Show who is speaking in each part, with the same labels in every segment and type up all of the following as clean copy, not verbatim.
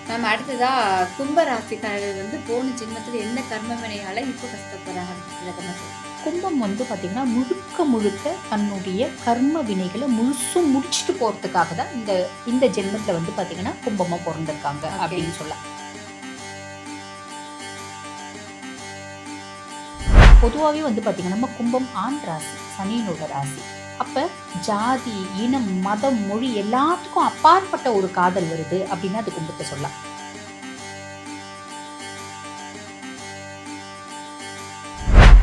Speaker 1: Ma'am அடுத்ததா கும்ப ராசிக்காரர்கள் வந்து போன ஜென்மத்துல என்ன கர்ம வினையால இப்போ கஷ்டப்படுறாங்க விளக்கமா சொல்லுங்க.
Speaker 2: கும்பம் பார்த்தீங்கன்னா, முழுக்க முழுக்க தன்னுடைய கர்ம வினைகள முழுசும் முடிச்சுட்டு போறதுக்காக தான் இந்த இந்த ஜென்மத்தில பார்த்தீங்கன்னா, கும்பமா பொறந்திருக்காங்க
Speaker 1: ஓகே.
Speaker 2: அப்படின்னு சொல்லலாம். பொதுவாவே பார்த்தீங்கன்னா, நம்ம கும்பம் ஆண் ராசி, சனியினோட ராசி. அப்ப ஜாதி, இனம், மதம், மொழி எல்லாத்துக்கும் அப்பாற்பட்ட ஒரு காதல் வருது அப்படின்னா அது கும்பத்த சொல்லலாம்.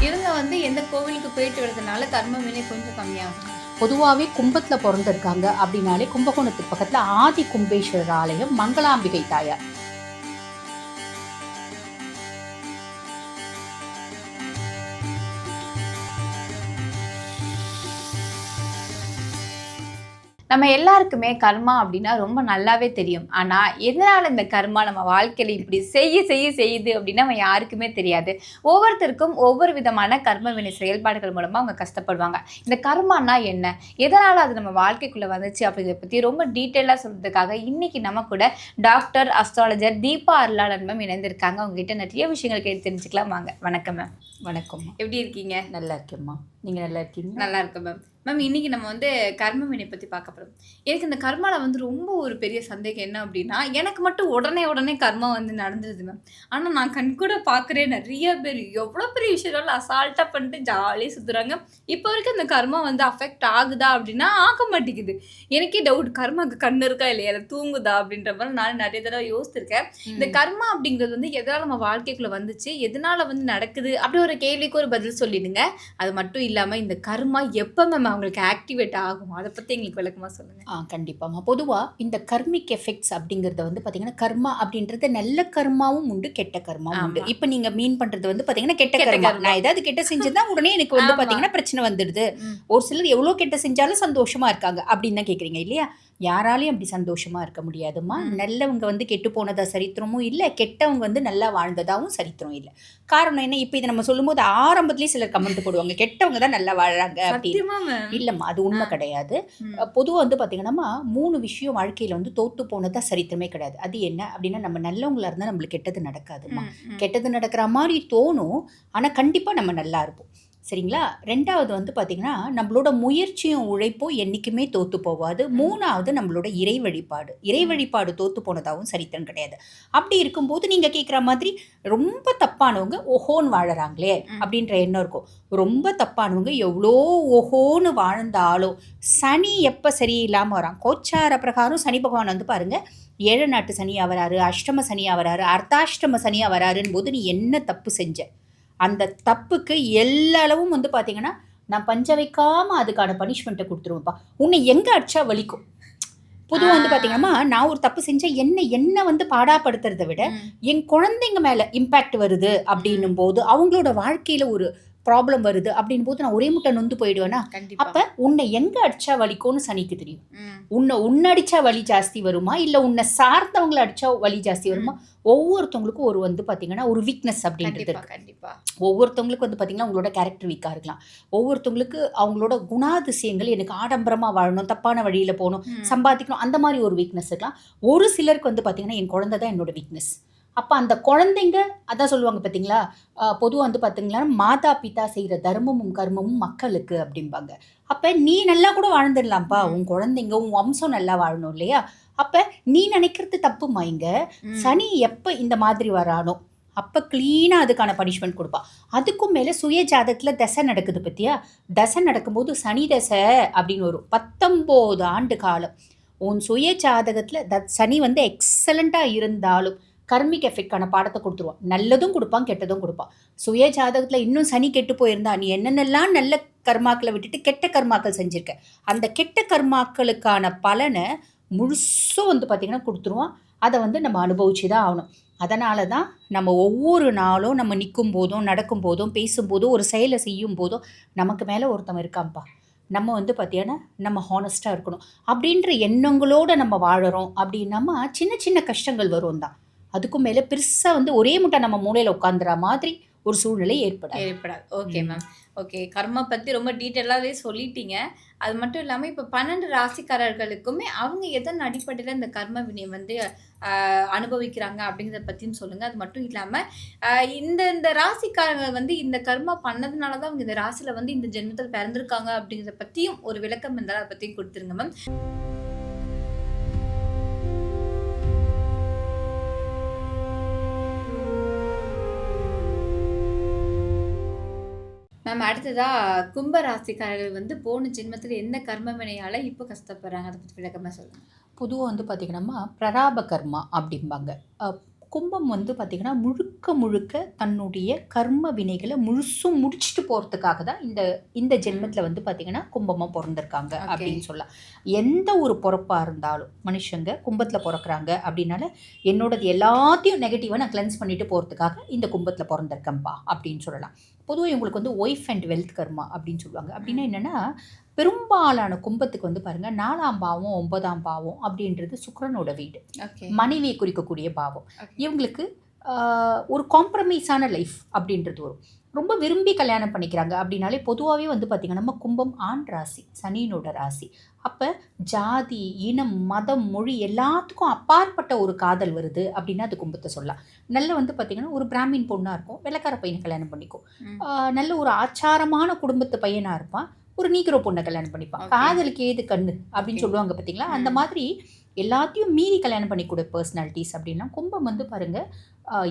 Speaker 1: இவங்க வந்து எந்த கோவிலுக்கு போயிட்டு வரதுனால கர்ம வினை கொஞ்சம் கம்மியாகும்.
Speaker 2: பொதுவாவே கும்பத்துல பொறந்திருக்காங்க அப்படின்னாலே கும்பகோணத்துக்கு பக்கத்துல ஆதி கும்பேஸ்வரர் ஆலயம், மங்களாம்பிகை தாயார்.
Speaker 1: நம்ம எல்லாருக்குமே கர்மா அப்படின்னா ரொம்ப நல்லாவே தெரியும். ஆனா எதனால இந்த கர்மா நம்ம வாழ்க்கையில இப்படி செய்யுது அப்படின்னா நம்ம யாருக்குமே தெரியாது. ஒவ்வொருத்தருக்கும் ஒவ்வொரு விதமான கர்ம வினை செயல்பாடுகள் மூலமா அவங்க கஷ்டப்படுவாங்க. இந்த கர்மானா என்ன, எதனால அது நம்ம வாழ்க்கைக்குள்ள வந்துச்சு அப்படிங்கிறத பத்தி ரொம்ப டீட்டெயிலா சொல்றதுக்காக இன்னைக்கு நம்ம கூட டாக்டர் அஸ்ட்ராலஜர் தீபா அருளாளன் மேம் இணைந்திருக்காங்க. அவங்க கிட்ட நிறைய விஷயங்கள் கேட்டு தெரிஞ்சுக்கலாம் வாங்க. வணக்கம் மேம்.
Speaker 2: வணக்கம்.
Speaker 1: எப்படி இருக்கீங்க?
Speaker 2: நல்லா இருக்கேம்மா. நீங்க நல்லா இருக்கீங்க?
Speaker 1: நல்லா இருக்கேன் மேம். மேம் இன்னைக்கு நம்ம வந்து கர்ம வினை பத்தி பார்க்க போறோம். எனக்கு இந்த கர்மால வந்து ரொம்ப ஒரு பெரிய சந்தேகம் என்ன அப்படின்னா, எனக்கு மட்டும் உடனே கர்மா வந்து நடந்துருது மேம். ஆனா நான் கண்கூட பார்க்குறேன் நிறைய பேர் எவ்வளோ பெரிய விஷயம்னாலும் அசால்ட்டா பண்ணிட்டு ஜாலியா சுத்துறாங்க. இப்போ வரைக்கும் இந்த கர்மா வந்து அஃபெக்ட் ஆகுதா அப்படின்னா ஆக மாட்டேங்குது. எனக்கே டவுட், கர்மாக்கு கண்ணு இருக்கா இல்லையா, இல்ல தூங்குதா அப்படின்ற மாதிரி நான் நிறைய தடவை யோசிச்சிருக்கேன். இந்த கர்மா அப்படிங்கிறது வந்து எதனால நம்ம வாழ்க்கைக்குள்ள வந்துச்சு, எதனால வந்து நடக்குது அப்படி ஒரு கேள்விக்கு ஒரு பதில் சொல்லிடுங்க. அது மட்டும் இல்லாம இந்த கர்மா எப்ப மேம் அவங்களுக்கு ஆக்டிவேட் ஆகும், அதை பத்தி எங்களுக்கு விளக்கமா சொல்லுங்க.
Speaker 2: கண்டிப்பாம்மா. பொதுவா இந்த கர்மிக் எஃபெக்ட்ஸ் அப்படிங்கிறத பார்த்தீங்கன்னா, கர்மா அப்படின்றது நல்ல கர்மாவும் உண்டு, கெட்ட கர்மாவும் உண்டு.
Speaker 1: ஆமா.
Speaker 2: இப்ப நீங்க மீன் பண்றது பார்த்தீங்கன்னா, கெட்ட
Speaker 1: கெட்ட
Speaker 2: கர்மா.
Speaker 1: கர்மா.
Speaker 2: நான் ஏதாவது கெட்ட செஞ்சதுன்னா உடனே எனக்கு
Speaker 1: ஆமா.
Speaker 2: பார்த்தீங்கன்னா பிரச்சனை வந்துடுது.
Speaker 1: ம்.
Speaker 2: ஒரு சிலர் எவ்வளோ கெட்ட செஞ்சாலும் சந்தோஷமா இருக்காங்க அப்படின்னு தான் கேட்குறீங்க இல்லையா? யாராலையும் அப்படி சந்தோஷமா இருக்க முடியாதும்மா. நல்லவங்க கெட்டு போனதா சரித்திரமும் இல்லை, கெட்டவங்க நல்லா வாழ்ந்ததாகவும் சரித்திரம் இல்லை. காரணம் என்ன? இப்போ இதை நம்ம சொல்லும்போது ஆரம்பத்திலேயே சிலர் கமெண்ட் போடுவாங்க, கெட்டவங்க தான் நல்லா வாழறாங்க அப்படின்னு.
Speaker 1: சத்தியமா மேம்.
Speaker 2: இல்லம்மா, அது உண்மை கிடையாது.
Speaker 1: ம்.
Speaker 2: பொதுவா பார்த்தீங்கன்னா 3 விஷயம் வாழ்க்கையில தோத்து போனதா சரித்திரமே கிடையாது. அது என்ன அப்படின்னா, நம்ம நல்லவங்களா இருந்தா நம்மளுக்கு கெட்டது நடக்காதும்மா. கெட்டது நடக்கிற மாதிரி தோணும், ஆனா கண்டிப்பா நம்ம நல்லா இருப்போம். சரிங்களா? 2வது பார்த்தீங்கன்னா, நம்மளோட முயற்சியும் உழைப்பும் என்னைக்குமே தோத்து போகாது. 3வது நம்மளோட இறை வழிபாடு. இறை வழிபாடு தோத்து போனதாகவும் சரித்திரம் கிடையாது. அப்படி இருக்கும்போது நீங்க கேட்குற மாதிரி ரொம்ப தப்பானவங்க ஓஹோன்னு வாழறாங்களே அப்படின்ற எண்ணம் இருக்கும். ரொம்ப தப்பானவங்க எவ்வளோ ஓஹோன்னு வாழ்ந்தாலும் சனி எப்போ சரியில்லாமல் வரான், கோச்சார பிரகாரம் சனி பகவான் பாருங்க, 7 நாட்டு சனியாக வராரு, அஷ்டம சனியாக வராரு, அர்த்தாஷ்டம சனியாக வராருன்னு போது நீ என்ன தப்பு செஞ்ச, அந்த தப்புக்கு எல்லா அளவும் பார்த்தீங்கன்னா, நான் பஞ்ச வைக்காம அதுக்கான பனிஷ்மெண்ட்டை கொடுத்துருவேன்ப்பா. உன்னை எங்கே அடிச்சா வலிக்கும். பொதுவாக பார்த்தீங்கன்னா, நான் ஒரு தப்பு செஞ்சேன், என்ன பாடாப்படுத்துறதை விட என் குழந்தைங்க மேலே இம்பேக்ட் வருது அப்படின்னும் போது, அவங்களோட வாழ்க்கையில் ஒரு ப்ராப்ளம் வருது அப்படின் போது நான் ஒரே முட்டை நொந்து போயிடுவேனா? அப்ப உன்னை எங்க அடிச்சா வலிக்கும்னு சனிக்கு தெரியும். உன்னை அடிச்சா வலி ஜாஸ்தி வருமா, இல்ல உன்னை சார்ந்தவங்களை அடிச்சா வலி ஜாஸ்தி வருமா? ஒவ்வொருத்தவங்களுக்கும் ஒரு பார்த்தீங்கன்னா ஒரு வீக்னஸ் அப்படின்றது இருக்கு.
Speaker 1: கண்டிப்பா.
Speaker 2: ஒவ்வொருத்தவங்களுக்கு பார்த்தீங்கன்னா உங்களோட கேரக்டர் வீக்காக இருக்கலாம். ஒவ்வொருத்தவங்களுக்கு அவங்களோட குணாதிசயங்கள், எனக்கு ஆடம்பரமாக வாழணும், தப்பான வழியில் போகணும், சம்பாதிக்கணும், அந்த மாதிரி ஒரு வீக்னஸ் இருக்கலாம். ஒரு சிலருக்கு பார்த்தீங்கன்னா என் குழந்தை தான் என்னோட வீக்னஸ். அப்போ அந்த குழந்தைங்க அதான் சொல்லுவாங்க பார்த்தீங்களா, பொதுவாக பார்த்தீங்களா, மாதா பிதா செய்கிற தர்மமும் கர்மமும் மக்களுக்கு அப்படிம்பாங்க. அப்போ நீ நல்லா கூட வாழ்ந்துடலாம்ப்பா, உன் குழந்தைங்க உன் வம்சம் நல்லா வாழணும் இல்லையா? அப்போ நீ நினைக்கிறது தப்புமா. இங்க சனி எப்போ இந்த மாதிரி வரானோ அப்போ க்ளீனாக அதுக்கான பனிஷ்மெண்ட் கொடுப்பா. அதுக்கும் மேலே சுய ஜாதகத்தில் தசை நடக்குது பற்றியா, தசை நடக்கும்போது சனி தசை அப்படின்னு வரும். 19 ஆண்டு காலம் உன் சுய ஜாதகத்தில் சனி எக்ஸலண்ட்டாக இருந்தாலும் கர்மிக் எஃபெக்டான பாடத்தை கொடுத்துருவான். நல்லதும் கொடுப்பான், கெட்டதும் கொடுப்பான். சுய ஜாதகத்தில் இன்னும் சனி கெட்டு போயிருந்தா நீ என்னென்னலாம் நல்ல கர்மாக்களை விட்டுட்டு கெட்ட கர்மாக்கள் செஞ்சுருக்க, அந்த கெட்ட கர்மாக்களுக்கான பலனை முழுசும் பார்த்தீங்கன்னா கொடுத்துருவான். அதை நம்ம அனுபவிச்சு தான் ஆகணும். அதனால தான் நம்ம ஒவ்வொரு நாளும் நம்ம நிற்கும் போதும், நடக்கும் போதும், பேசும்போதும், ஒரு செயலை செய்யும் போதும் நமக்கு மேலே ஒருத்தவன் இருக்கான்ப்பா, நம்ம பார்த்தீங்கன்னா நம்ம ஹானஸ்ட்டாக இருக்கணும் அப்படின்ற எண்ணங்களோடு நம்ம வாழறோம் அப்படின்னாமா சின்ன சின்ன கஷ்டங்கள் வரும் தான். அதுக்கும் மேலே பெருசாக ஒரே முட்டை நம்ம மூளையில் உட்காந்துற மாதிரி ஒரு சூழ்நிலை ஏற்படாது.
Speaker 1: Okay ma'am. ஓகே. கர்மா பத்தி ரொம்ப டீட்டெயிலாவே சொல்லிட்டீங்க. அது மட்டும் இல்லாம இப்ப 12 ராசிக்காரர்களுக்குமே அவங்க எதன் அடிப்படையில இந்த கர்ம வினை வந்து அனுபவிக்கிறாங்க அப்படிங்கிறத பத்தியும் சொல்லுங்க. அது மட்டும் இல்லாம அ இந்த இந்த ராசிக்காரங்க வந்து இந்த கர்மா பண்ணதுனால தான் அவங்க இந்த ராசியில வந்து இந்த ஜென்மத்தில பிறந்திருக்காங்க அப்படிங்கிறத பத்தியும் ஒரு விளக்கம் இருந்தா அத பத்தியும் குடுத்துருங்க மேம். மேம் அடுத்ததா கும்ப ராசிக்காரர்கள் வந்து போன ஜென்மத்தில எந்த கர்ம வினையால இப்ப கஷ்டப்படுறாங்க? அத பத்தி விளக்கமா சொல்லுங்க.
Speaker 2: பொதுவா வந்து பார்த்தீங்கன்னா, பிரராப கர்மா அப்படிம்பாங்க. அ கும்பம் வந்து பார்த்தீங்கன்னா, முழுக்க முழுக்க தன்னுடைய கர்ம வினைகள முழுசும் முடிச்சுட்டு போறதுக்காக தான் இந்த இந்த ஜென்மத்தில வந்து பார்த்தீங்கன்னா, கும்பமா பொறந்திருக்காங்க
Speaker 1: ஓகே.
Speaker 2: அப்படின்னு சொல்லலாம். எந்த ஒரு பொறப்பா இருந்தாலும், மனுஷங்க கும்பத்தில பொறக்குறாங்க அப்படின்னால, என்னோடது எல்லாத்தையும் நெகட்டிவா நான் கிளென்ஸ் பண்ணிட்டு போறதுக்காக இந்த கும்பத்தில பொறந்திருக்கேன்ப்பா அப்படின்னு சொல்லலாம். பொதுவா இவங்களுக்கு வந்து ஒய்ஃப் அண்ட் வெல்த் கர்மா அப்படின்னு சொல்லுவாங்க. அப்படின்னா
Speaker 1: ம்.
Speaker 2: என்னன்னா, பெரும்பாலான கும்பத்துக்கு வந்து பாருங்க 4ஆம் பாவம், 9ஆம் பாவம் அப்படின்றது சுக்கிரனோட வீடு.
Speaker 1: ஓகே.
Speaker 2: மனைவியை குறிக்கக்கூடிய பாவம்.
Speaker 1: ஓகே.
Speaker 2: இவங்களுக்கு ஒரு காம்ப்ரமைஸான லைஃப் அப்படின்றது வரும். ரொம்ப விரும்பி கல்யாணம் பண்ணிக்கிறாங்க அப்படின்னாலே பொதுவாவே வந்து பார்த்தீங்கன்னா, நம்ம கும்பம் ஆண் ராசி, சனியினோட ராசி. அப்ப ஜாதி, இனம், மதம், மொழி எல்லாத்துக்கும் அப்பாற்பட்ட ஒரு காதல் வருது அப்படின்னா அது கும்பத்த சொல்லலாம். நல்ல வந்து பார்த்தீங்கன்னா, ஒரு பிராமின் பொண்ணா இருக்கும். வெள்ளைக்கார பையன கல்யாணம் பண்ணிக்கும்.
Speaker 1: ம்.
Speaker 2: நல்ல ஒரு ஆச்சாரமான குடும்பத்து பையனா இருப்பான். ஒரு நீக்ரோ பொண்ண கல்யாணம் பண்ணிப்பான்.
Speaker 1: ஓகே.
Speaker 2: காதலுக்கு ஏது கண்ணு அப்படின்னு
Speaker 1: ஓகே.
Speaker 2: சொல்லுவாங்க பார்த்தீங்களா? அந்த
Speaker 1: ம்.
Speaker 2: மாதிரி எல்லாத்தையும் மீறி கல்யாணம் பண்ணிக்கூடிய பெர்சனாலிட்டீஸ் அப்படின்னா, கும்பம் வந்து பாருங்க,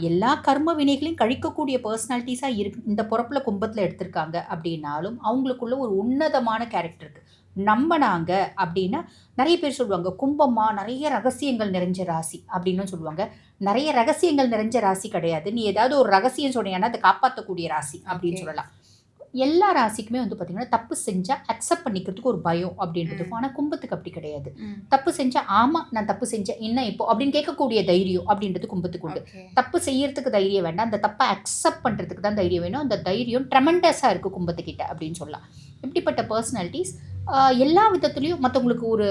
Speaker 2: எல்லா கர்ம வினைகளையும் கழிக்கக்கூடிய பெர்சனாலிட்டீஸா இந்த பொறப்புல கும்பத்துல எடுத்திருக்காங்க அப்படின்னாலும், அவங்களுக்குள்ள ஒரு உன்னதமான கேரக்டர் இருக்கு. நம்புனாங்க அப்படின்னா, நெறைய பேர் சொல்லுவாங்க, கும்பமா நெறைய ரகசியங்கள் நிறைஞ்ச ராசி அப்படின்னும் சொல்லுவாங்க. நெறைய ரகசியங்கள் நிறைஞ்ச ராசி கிடையாது. நீ ஏதாவது ஒரு ரகசியம் சொன்னீங்கன்னா, அத காப்பாத்தக்கூடிய ராசி அப்படின்னு
Speaker 1: ஓகே.
Speaker 2: சொல்லலாம். எல்லா ராசிக்குமே வந்து பார்த்தீங்கன்னா, தப்பு செஞ்சா அக்செப்ட் பண்ணிக்கிறதுக்கு ஒரு பயம் அப்படின்றது இருக்கும். ஆனா கும்பத்துக்கு அப்படி கிடையாது.
Speaker 1: ம்.
Speaker 2: தப்பு செஞ்சா, ஆமா நான் தப்பு செஞ்சேன். என்ன இப்போ? அப்படின்னு கேட்கக்கூடிய தைரியம் அப்படின்றது கும்பத்துக்கு உண்டு.
Speaker 1: ஓகே.
Speaker 2: தப்பு செய்யறதுக்கு தைரியம் வேண்டாம். அந்த தப்ப அக்செப்ட் பண்றதுக்கு தான் தைரியம் வேணும். அந்த தைரியம் ட்ரெமெண்டஸா இருக்கு கும்பத்துக்கிட்ட அப்படின்னு சொல்லலாம். இப்படிப்பட்ட பெர்சனாலிட்டீஸ் எல்லா விதத்திலயும் மத்தவங்களுக்கு ஒரு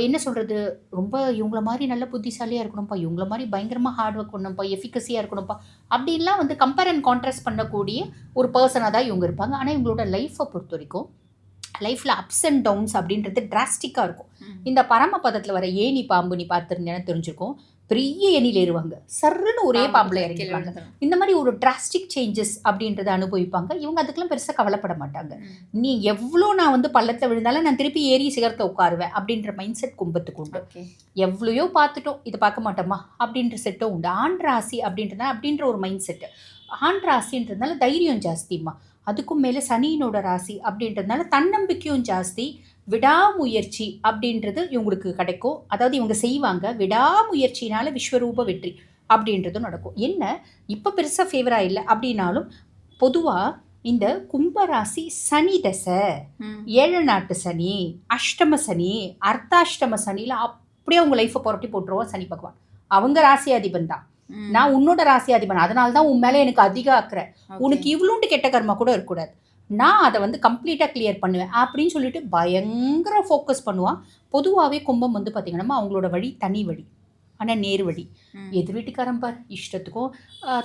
Speaker 2: என்ன சொல்றது? ரொம்ப இவங்கள மாரி நல்ல புத்திசாலியா இருக்கணும்ப்பா, இவங்கள மாரி பயங்கரமா ஹார்ட் ஒர்க் பண்ணணும்ப்பா, எஃபிகசியா இருக்கணும்ப்பா, அப்படின்லாம் வந்து கம்பேர் அண்ட் கான்ட்ராஸ்ட் பண்ணக்கூடிய ஒரு பெர்சனா தான் இவங்க இருப்பாங்க. ஆனா இவங்களோட லைஃப்ப பொறுத்தவரைக்கும், லைஃப்ல அப்ஸ் அண்ட் டவுன்ஸ் அப்படின்றது டிராஸ்டிக்கா இருக்கும்.
Speaker 1: ம்.
Speaker 2: இந்த பரமபதத்துல வர ஏணி பாம்பு நீ பார்த்திருந்தேன்னா தெரிஞ்சிருக்கும். பெரிய ஏணியில ஏறுவாங்க. சர்ருன்னு ஒரே பாம்புல
Speaker 1: கீழ
Speaker 2: இறங்கிடுவாங்க.
Speaker 1: விழுந்துரும்.
Speaker 2: இந்த மாதிரி ஒரு டிராஸ்டிக் சேஞ்சஸ் அப்படின்றத அனுபவிப்பாங்க. இவங்க அதுக்கெல்லாம் பெருசா கவலைப்பட மாட்டாங்க.
Speaker 1: ம்.
Speaker 2: நீ எவ்ளோ நான் வந்து பள்ளத்துல விழுந்தாலும் நான் திருப்பி ஏறி சிகரத்துல உட்காருவேன் அப்படின்ற மைண்ட் செட் கும்பத்துக்கு உண்டு.
Speaker 1: ஓகே.
Speaker 2: எவ்வளையோ பார்த்துட்டோம், இத பார்க்க மாட்டோமா அப்படின்ற செட்டும் உண்டு. ஆண் ராசி அப்படின்றதுனால அப்படின்ற ஒரு மைண்ட் செட். ஆண் ராசின்றதுனால தைரியம் ஜாஸ்திம்மா. அதுக்கும் மேல சனியினோட ராசி அப்படின்றதுனால தன்னம்பிக்கையும் ஜாஸ்தி. விடாமுயற்சி அப்படின்றது இவங்களுக்கு கிடைக்கும். அதாவது இவங்க செய்வாங்க. விடாமுயற்சியினால விஸ்வரூப வெற்றி அப்படின்றதும் நடக்கும். என்ன இப்ப பெருசா ஃபேவரா இல்ல அப்படின்னாலும், பொதுவா இந்த கும்பராசி சனி தசை,
Speaker 1: ம்.
Speaker 2: 7 நாட்டு சனி, அஷ்டம சனி, அர்த்தாஷ்டம சனியில அப்படியே உங்க லைஃப்ப புரட்டி போட்டுருவான் சனி பகவான். அவங்க ராசியாதிபன் தான்.
Speaker 1: ம்.
Speaker 2: நான் உன்னோட ராசியாதிபன். அதனால தான் உன் மேல எனக்கு அதிக அக்கறை.
Speaker 1: ஓகே.
Speaker 2: உனக்கு இவ்வளோண்டு கெட்ட கர்மா கூட இருக்கக்கூடாது. நான் அதை வந்து கம்ப்ளீட்டா கிளியர் பண்ணுவேன் அப்படின்னு சொல்லிட்டு பயங்கர ஃபோக்கஸ் பண்ணுவான். பொதுவாவே கும்பம் வந்து பார்த்தீங்கன்னா, அவங்களோட வழி தனி வழி. ஆனா நேர் வழி.
Speaker 1: ம்.
Speaker 2: எதிர் வீட்டுக்காரன் பார் இஷ்டத்துக்கும்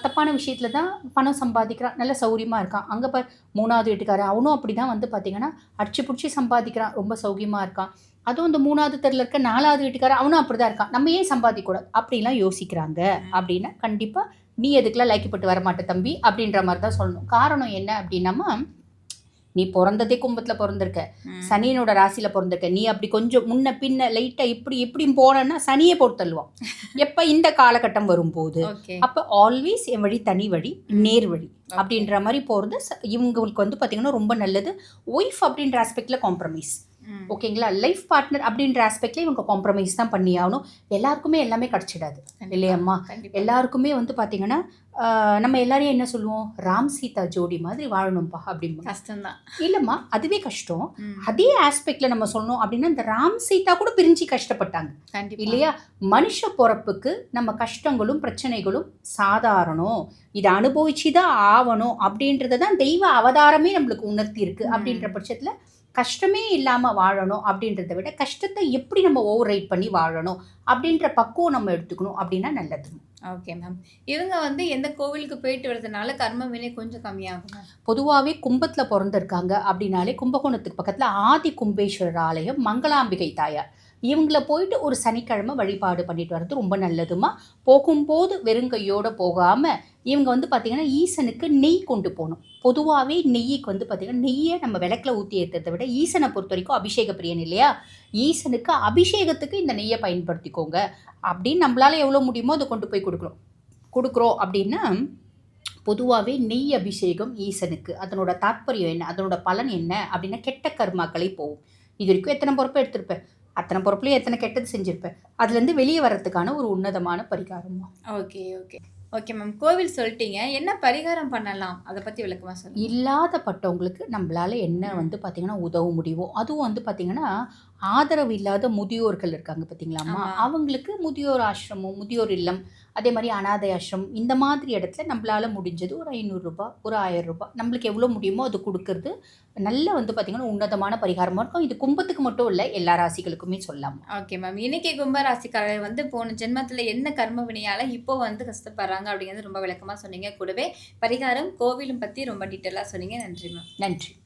Speaker 2: தப்பான விஷயத்துல தான் பணம் சம்பாதிக்கிறான். நல்ல சௌரியமா இருக்கான். அங்க பார் 3வது வீட்டுக்காரன் அவனும் அப்படிதான் வந்து பார்த்தீங்கன்னா, அடிச்சு புடிச்சு சம்பாதிக்கிறான். ரொம்ப சௌக்கியமா இருக்கான். அதுவும் இந்த 3வது தெருல இருக்க 4வது வீட்டுக்காரன் அவனும் அப்படிதான் இருக்கான். நம்ம ஏன் சம்பாதிக்கக்கூடாது? அப்படிலாம் யோசிக்கிறாங்க அப்படின்னா, கண்டிப்பா நீ எதுக்கெல்லாம் லைக்கப்பட்டு வரமாட்ட தம்பி அப்படின்ற மாதிரி தான் சொல்லணும். காரணம் என்ன அப்படின்னாமா, நீ பொறந்ததே கும்பத்துல பொறந்திருக்க.
Speaker 1: ம்.
Speaker 2: சனியனோட ராசியில பொறந்திருக்க. நீ அப்படி கொஞ்சம் முன்ன பின்ன லைட்டா இப்படி இப்படியும் போனன்னா சனியே போட்டு தள்ளுவான். எப்ப இந்த காலகட்டம் வரும்போது.
Speaker 1: ஓகே.
Speaker 2: அப்ப ஆல்வேஸ் என் வழி தனி வழி, நேர் வழி அப்படின்ற மாதிரி போறது இவங்களுக்கு வந்து பார்த்தீங்கன்னா ரொம்ப நல்லது. ஒய்ஃப் அப்படின்ற ஆஸ்பெக்ட்ல காம்ப்ரமைஸ்.
Speaker 1: ம்.
Speaker 2: ஓகேங்களா? லைஃப் பார்ட்னர் அப்படின்ற ஆஸ்பெக்ட்ல இவங்க காம்ப்ரமைஸ் தான் பண்ணி ஆகணும். எல்லாருக்குமே எல்லாமே கிடைச்சிடாது
Speaker 1: கண்டிப்பா.
Speaker 2: இல்லையம்மா?
Speaker 1: கண்டிப்பா.
Speaker 2: எல்லாருக்குமே வந்து பார்த்தீங்கன்னா, நம்ம எல்லாரையும் என்ன சொல்லுவோம்? ராம் சீதா ஜோடி மாதிரி வாழணும்ப்பா அப்படிம்பா.
Speaker 1: கஷ்டம்தான்.
Speaker 2: இல்லம்மா, அதுவே கஷ்டம்.
Speaker 1: ம்.
Speaker 2: அதே ஆஸ்பெக்ட்ல நம்ம சொன்னோம் அப்படின்னா, இந்த ராம் சீதா கூட பிரிஞ்சு கஷ்டப்பட்டாங்க
Speaker 1: கண்டிப்பா.
Speaker 2: இல்லையா? மனுஷ பொறப்புக்கு நம்ம கஷ்டங்களும் பிரச்சனைகளும் சாதாரணம். இதை அனுபவிச்சுதான் ஆவணும் அப்படின்றத தான் தெய்வ அவதாரமே நம்மளுக்கு உணர்த்தி இருக்கு. அப்படின்ற பட்சத்துல கஷ்டமே இல்லாம வாழணும் அப்படின்றத விட கஷ்டத்தை எப்படி நம்ம ஓவர் ரைட் பண்ணி வாழணும் அப்படின்ற பக்குவம் நம்ம எடுத்துக்கணும் அப்படின்னா நல்லது.
Speaker 1: Okay ma'am. இவங்க வந்து எந்த கோவிலுக்கு போயிட்டு வரதுனால கர்ம வினை கொஞ்சம் கம்மியாகும் மேம்?
Speaker 2: பொதுவாவே கும்பத்துல பொறந்திருக்காங்க அப்படின்னாலே, கும்பகோணத்துக்கு பக்கத்துல ஆதி கும்பேஸ்வரர் ஆலயம், மங்களாம்பிகை தாயார். இவங்கள போயிட்டு ஒரு சனிக்கிழமை வழிபாடு பண்ணிட்டு வர்றது ரொம்ப நல்லதும்மா. போகும்போது வெறுங்கையோட போகாம, இவங்க வந்து பார்த்தீங்கன்னா, ஈசனுக்கு நெய் கொண்டு போணும். பொதுவாவே நெய்யிக்கு வந்து பார்த்தீங்கன்னா, நெய்ய நம்ம விளக்குல ஊத்தி ஏத்துறத விட, ஈசன பொறுத்தவரைக்கும் அபிஷேக பிரியன் இல்லையா? ஈசனுக்கு அபிஷேகத்துக்கு இந்த நெய்ய பயன்படுத்திக்கோங்க. அப்படின்னு நம்மளால எவ்வளோ முடியுமோ அத கொண்டு போய் குடுக்குறோம். குடுக்குறோம் அப்படின்னா, பொதுவாவே நெய் அபிஷேகம் ஈசனுக்கு. அதனோட தாத்பரியம் என்ன? அதனோட பலன் என்ன? அப்படின்னா, கெட்ட கர்மாக்களை போகும். இதுவரைக்கும் எத்தன பொறுப்பு எடுத்திருப்ப? அத்தன பொறுப்புலயும் எத்தன கெட்டது செஞ்சிருப்ப? அதுலேருந்து வெளிய வரதுக்கான ஒரு உன்னதமான பரிகாரம்மா.
Speaker 1: Okay, okay. Okay ma'am. கோவில் சொல்ட்டீங்க. என்ன பரிகாரம் பண்ணலாம்? அத பத்தி விளக்கமா சொல்லுங்க.
Speaker 2: இல்லாதப்பட்டவங்களுக்கு நம்மளால என்ன
Speaker 1: ம்.
Speaker 2: வந்து பார்த்தீங்கன்னா, உதவ முடியுமோ, அதுவும் வந்து பார்த்தீங்கன்னா, ஆதரவு இல்லாத முதியோர்கள் இருக்காங்க பார்த்தீங்களாம்மா,
Speaker 1: ஆமா.
Speaker 2: அவங்களுக்கு முதியோர் ஆசிரமம், முதியோர் இல்லம், அதே மாரி அனாதை ஆசிரமம், இந்த மாதிரி இடத்துல நம்மளால முடிஞ்சது ஒரு ரூ. 500 ஒரு ரூ. 1000 நம்மளுக்கு எவ்வளோ முடியுமோ அது குடுக்கறது, நல்ல வந்து பார்த்தீங்கன்னா, உன்னதமான பரிகாரமா இருக்கும். இது கும்பத்துக்கு மட்டும் இல்ல, எல்லா ராசிகளுக்குமே சொல்லலாம்.
Speaker 1: Okay ma'am. இன்னைக்கு கும்ப ராசிக்காரர் வந்து போன ஜென்மத்துல என்ன கர்ம வினையால இப்போ வந்து கஷ்டப்படுறாங்க அப்படிங்கிறது ரொம்ப விளக்கமா சொன்னீங்க. கூடவே பரிகாரம், கோவிலும் பத்தி ரொம்ப டீட்டெயிலா சொன்னீங்க. நன்றி மேம்.
Speaker 2: நன்றி.